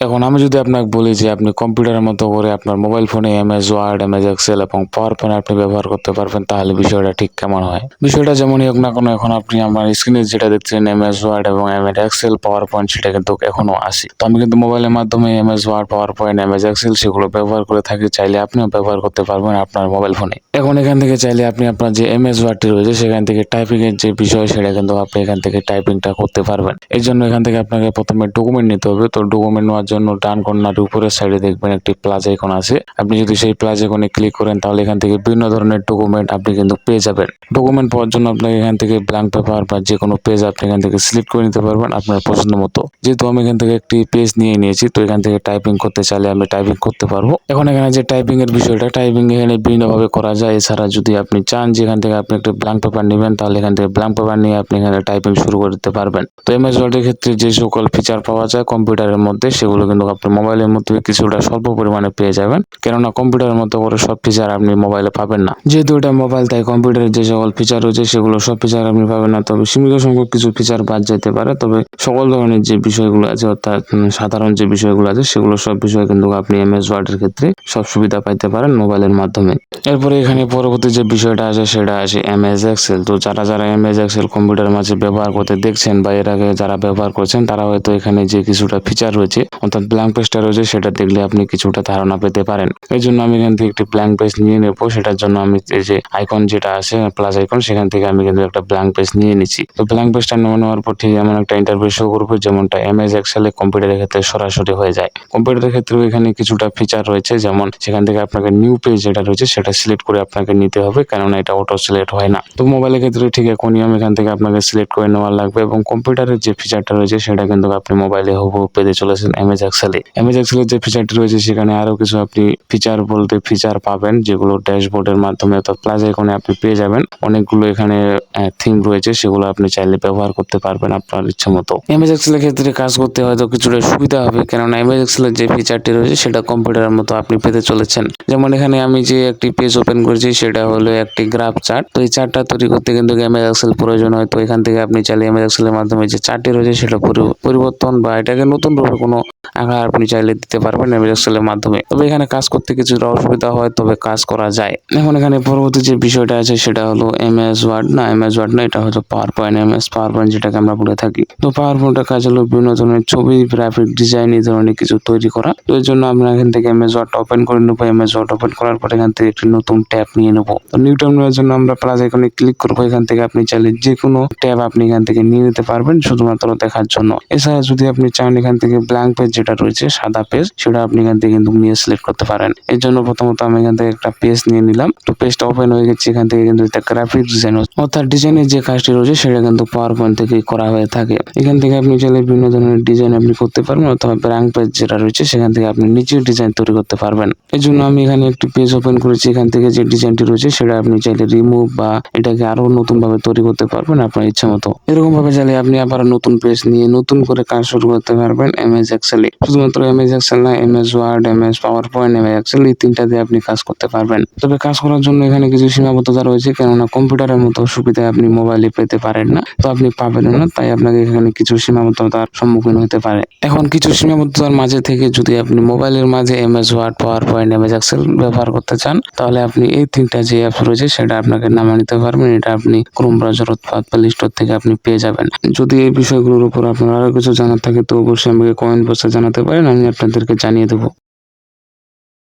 এখন আমি যদি আপনাকে বলি যে আপনি কম্পিউটারের মতো করে আপনার মোবাইল ফোনে এমএস ওয়ার্ড, এমএস এক্সেল এবং পাওয়ার পয়েন্ট আপনি ব্যবহার করতে পারবেন, তাহলে বিষয়টা ঠিক কেমন হয়? বিষয়টা যেমনই হোক না কেন, এখন আপনি আমার স্ক্রিনে যেটা দেখছেন এমএস ওয়ার্ড এবং এমএস এক্সেল, পাওয়ার পয়েন্ট, সেটা কিন্তু এখনো আসে। তো আমি কিন্তু মোবাইলের মাধ্যমে MS Word, PowerPoint, MS Excel সেগুলো ব্যবহার করে থাকি। চাইলে আপনিও ব্যবহার করতে পারবেন আপনার মোবাইল ফোনে। এখন এখান থেকে চাইলে আপনি আপনার যে এমএস ওয়ার্ডটি রয়েছে সেখান থেকে টাইপিং এর যে বিষয় সেটা কিন্তু আপনি এখান থেকে টাইপিংটা করতে পারবেন। এর জন্য এখান থেকে আপনাকে প্রথমে ডকুমেন্ট নিতে হবে। তো ডকুমেন্ট নেওয়ার জন্য ডান কর্নার উপরের সাইডে দেখবেন একটি প্লাস আইকন আছে। আপনি যদি সেই প্লাস আইকনে ক্লিক করেন তাহলে এখান থেকে বিভিন্ন ধরনের ডকুমেন্ট আপনি কিন্তু পেয়ে যাবেন। ডকুমেন্ট পাওয়ার জন্য আপনাকে এখান থেকে ব্ল্যাঙ্ক পেপার বা যে কোনো পেজ আপনি এখান থেকে সিলেক্ট করে নিতে পারবেন আপনার পছন্দ মতো। যেহেতু আমি এখান থেকে একটি পেজ নিয়ে নিয়েছি, তো এখান থেকে টাইপিং করতে চাইলে আমি টাইপিং করতে পারবো। এখন এখানে যে টাইপিং এর বিষয়টা, টাইপিং এখানে বিভিন্নভাবে করা যায়। এছাড়া যদি আপনি চান যে এখান থেকে আপনি একটা ব্ল্যাঙ্ক পেপার নেবেন, তাহলে এখান থেকে ব্ল্যাঙ্ক পেপার নিয়ে আপনি এখানে টাইপিং শুরু করতে পারবেন। তো এমএস ওয়ার্ডের ক্ষেত্রে যে সকল ফিচার পাওয়া যায় কম্পিউটারের মধ্যে, সেগুলো কিন্তু আপনি মোবাইলের মধ্যে কিছুটা স্বল্প পরিমাণে পেয়ে যাবেন। কেননা কম্পিউটারের মতো করে সব ফিচার আপনি মোবাইলে পাবেন না। যেহেতু এটা মোবাইল, তাই কম্পিউটারের যে সকল ফিচার রয়েছে সেগুলো সব ফিচার আপনি পাবেন না। তবে সীমিত সংখ্যক কিছু ফিচার বাদ যেতে পারে। তবে সকল ধরনের যে বিষয়গুলো আছে, অর্থাৎ সাধারণ যে বিষয়গুলো আছে, সেগুলো সব বিষয় কিন্তু আপনি এমএস ওয়ার্ডের ক্ষেত্রে সব সুবিধা পাইতে পারেন মোবাইলের মাধ্যমে। এরপরে এখানে পরবর্তী যে বিষয়টা আছে সেটা আছে এমএস এক্সেল। তো যারা এমএস এক্সেল কম্পিউটারের মাঝে ব্যবহার করতে দেখছেন বা এর আগে যারা ব্যবহার করছেন, তারা হয়তো এখানে যে কিছুটা ফিচার রয়েছে, অর্থাৎ ব্ল্যাঙ্ক পেজটা রয়েছে, সেটা দেখলে আপনি কিছুটা ধারণা পেতে পারেন। এই জন্য আমি এখান থেকে একটি ব্ল্যাঙ্ক পেজ নিয়ে নেবো। সেটার জন্য আমি এই যে আইকন যেটা আছে প্লাস আইকন, সেখান থেকে আমি কিন্তু একটা ব্ল্যাঙ্ক পেজ নিয়ে নিচ্ছি। তো ব্ল্যাঙ্ক পেজটা নেওয়ার পর ঠিক এমন একটা ইন্টারফেস শো করবে, যেমনটা এমএস এক্সেলে কম্পিউটারের ক্ষেত্রে সরাসরি হয়ে যায়। কম্পিউটারের ক্ষেত্রেও এখানে কিছুটা ফিচার রয়েছে, যেমন সেখান থেকে আপনাকে নিউ পেজ যেটা রয়েছে সেটা সিলেক্ট করে আপনাকে নিতে হবে, কেননা এটা অটো সিলেক্ট হয় না। তো মোবাইলের ক্ষেত্রে ঠিক একই নিয়ম, এখান থেকে আপনাকে সিলেক্ট করে নেওয়া লাগবে এবং কম্পিউটারের যে ফিচারটা রয়েছে সেটা কিন্তু আপনি মোবাইলে হুবহু পেতে চলেছেন এমএস এক্সেলে। এমএস এক্সেলের যে ফিচারটি রয়েছে সেখানে আরো কিছু আপনি ফিচার পাবেন, যেগুলো ড্যাশবোর্ডের মাধ্যমে অর্থাৎ প্লাস আইকনে আপনি পেয়ে যাবেন। অনেকগুলো এখানে থিম রয়েছে, সেগুলো আপনি চাইলে ব্যবহার করতে পারবেন আপনার ইচ্ছা মতো। এমএস এক্সেলের ক্ষেত্রে কাজ করতে হয়তো কিছুটা সুবিধা হবে, কেননা এমএস এক্সেলের যে ফিচারটি রয়েছে সেটা কম্পিউটারের মতো আপনি পেতে চলেছেন। যেমন এখানে আমি যে একটি পেজ ওপেন করেছি সেটা হলো একটি গ্রাফ চার্ট। তো এই চার্টটা তৈরি করতে কিন্তু এমএস এক্সেল প্রয়োজন হয়। তো এখান থেকে আপনি চাইলে এমএস এক্সেলের মাধ্যমে যে চার্টটি রয়েছে সেটা পরিবর্তন বা এটাকে নতুন ভাবে কোনো আকার আপনি চাইলে দিতে পারবেন এমএস এক্সেলের মাধ্যমে। তবে এখানে কাজ করতে কিছুটা অসুবিধা হয়, তবে কাজ করা যায়। এখন এখানে পরবর্তী যে বিষয়টা আছে সেটা হলো এমএস ওয়ার্ড না, এটা হলো power point. MS power point যেটাকে আমরা বলে থাকি। তো পাওয়ার পয়েন্টের কাজ হলো বিভিন্ন ধরনের ছবি, গ্রাফিক ডিজাইন, এই ধরনের কিছু তৈরি করা। তো এর জন্য আমরা এখান থেকে এমএস ওয়ার্ড ওপেন করে নেবো। এমএস ওয়ার্ড ওপেন করার পর এখান থেকে একটি নতুন ট্যাব নিয়ে নেবো। তো নিউ ট্যাব নেওয়ার জন্য আমরা প্লাস আইকনে ক্লিক করবো। এখান থেকে আপনি চাইলে যে কোনো ট্যাব আপনি এখান থেকে নিয়ে নিতে পারবেন শুধুমাত্র দেখার জন্য। এছাড়া যদি আপনি চান এখান থেকে ব্ল্যাঙ্ক পেজ যেটা রয়েছে, সাদা পেজ, সেটা আপনি এখান থেকে কিন্তু নিয়ে সিলেক্ট করতে পারেন। এর জন্য প্রথমত আমি এখান থেকে একটা পেজ নিয়ে নিলাম। তো পেজটা ওপেন হয়ে গেছে। এখান থেকে কিন্তু একটা গ্রাফিক ডিজাইন, অর্থাৎ ডিজাইনের যে কাজটি রয়েছে সেটা কিন্তু পাওয়ার পয়েন্ট থেকে করা হয়ে থাকে। এখান থেকে আপনি চাইলে বিভিন্ন ধরনের ডিজাইন আপনি করতে পারবেন, অথবা ব্ল্যাঙ্ক পেজ যেটা রয়েছে সেখান থেকে আপনি নিজের ডিজাইন তৈরি করতে পারবেন। এই জন্য আমি এখানে একটি পেজ ওপেন করেছি। এখান থেকে যে ডিজাইনটি রয়েছে সেটা আপনি চাইলে রিমুভ বা এটাকে আরো নতুন ভাবে তৈরি করতে পারবেন আপনার ইচ্ছা মতো। এরকম ভাবে চাইলে আপনি আবার নতুন পেজ নিয়ে নতুন করে কাজ শুরু করতে পারবেন এমএস এক্সেলে। শুধুমাত্র এমএস এক্সেল না, MS Word, MS PowerPoint, MS Excel, এই তিনটা দিয়ে আপনি কাজ করতে পারবেন। তবে কাজ করার জন্য এখানে কিছু সীমাবদ্ধতা রয়েছে, কেননা কম্পিউটারের মতো সুবিধা আপনি মোবাইলে পেতে পারেন না, তো আপনি পাবেন না। তাই আপনাকে এখানে কিছু সীমাবদ্ধতার সম্মুখীন হতে পারে। এখন কিছু সীমাবদ্ধতার মাঝে থেকে যদি আপনি মোবাইলের মাঝে MS Word, PowerPoint, MS Excel ব্যবহার করতে চান, তাহলে আপনি এই তিনটা যে অ্যাপস রয়েছে সেটা আপনাকে নামিয়ে নিতে পারবেন। এটা আপনি ক্রোম ব্রাউজার অথবা প্লে স্টোর থেকে আপনি পেয়ে যাবেন। যদি এই বিষয়গুলোর উপর আপনার আরো কিছু জানার থাকে তো অবশ্যই আমাকে কমেন্ট বক্সে জানাতে পারেন, আমি আপনাদেরকে জানিয়ে দেবো।